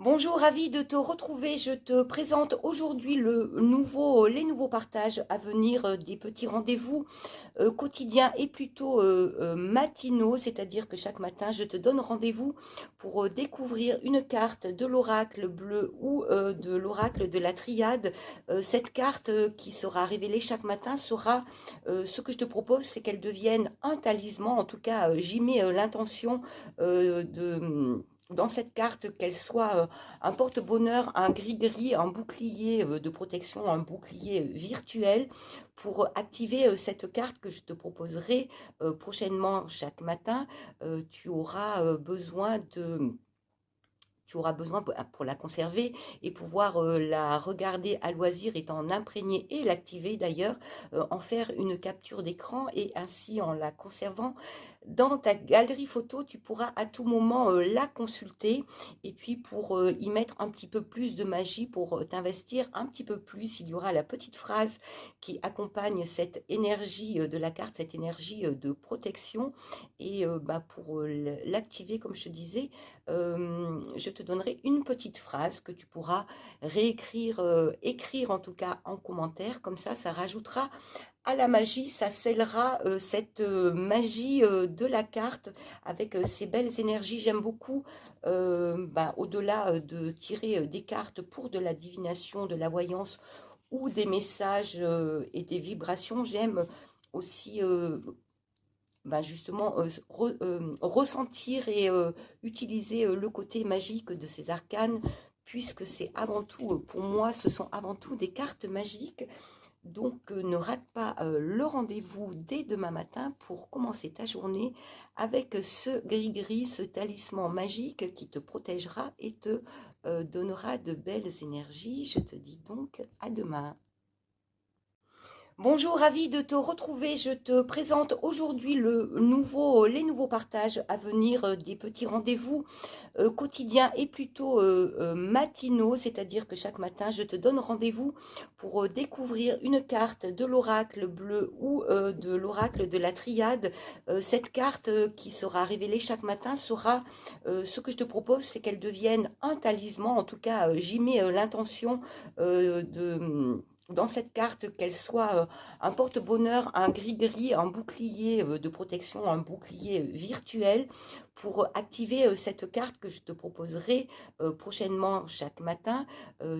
Bonjour, ravi de te retrouver. Je te présente aujourd'hui les nouveaux partages à venir des petits rendez-vous quotidiens et plutôt matinaux, c'est-à-dire que chaque matin, je te donne rendez-vous pour découvrir une carte de l'oracle bleu ou de l'oracle de la triade. Cette carte qui sera révélée chaque matin ce que je te propose, c'est qu'elle devienne un talisman. En tout cas, j'y mets l'intention dans cette carte qu'elle soit un porte-bonheur, un gris-gris, un bouclier de protection, un bouclier virtuel pour activer cette carte que je te proposerai prochainement chaque matin. Tu auras besoin de tu auras besoin pour la conserver et pouvoir la regarder à loisir et t'en imprégner et l'activer d'ailleurs, en faire une capture d'écran et ainsi en la conservant dans ta galerie photo, tu pourras à tout moment la consulter et puis pour y mettre un petit peu plus de magie, pour t'investir un petit peu plus, il y aura la petite phrase qui accompagne cette énergie de la carte, cette énergie de protection et pour l'activer comme je te disais, je te donnerai une petite phrase que tu pourras réécrire, écrire en tout cas en commentaire. Comme ça rajoutera à la magie, ça scellera cette magie de la carte avec ces belles énergies. J'aime beaucoup, au-delà de tirer des cartes pour de la divination, de la voyance ou des messages et des vibrations, j'aime aussi justement ressentir et utiliser le côté magique de ces arcanes, puisque c'est avant tout, pour moi, ce sont avant tout des cartes magiques. Donc ne rate pas le rendez-vous dès demain matin pour commencer ta journée avec ce gris-gris, ce talisman magique qui te protégera et te donnera de belles énergies. Je te dis donc à demain. Bonjour, ravi de te retrouver. Je te présente aujourd'hui les nouveaux partages à venir des petits rendez-vous quotidiens et plutôt matinaux, c'est-à-dire que chaque matin, je te donne rendez-vous pour découvrir une carte de l'oracle bleu ou de l'oracle de la triade. Cette carte qui sera révélée chaque matin ce que je te propose, c'est qu'elle devienne un talisman. En tout cas, j'y mets l'intention dans cette carte qu'elle soit un porte-bonheur, un gris-gris, un bouclier de protection, un bouclier virtuel pour activer cette carte que je te proposerai prochainement chaque matin.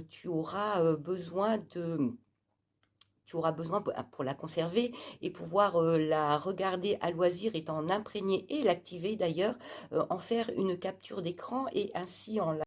Tu auras besoin de tu auras besoin pour la conserver et pouvoir la regarder à loisir et t'en imprégner et l'activer d'ailleurs, en faire une capture d'écran et ainsi en la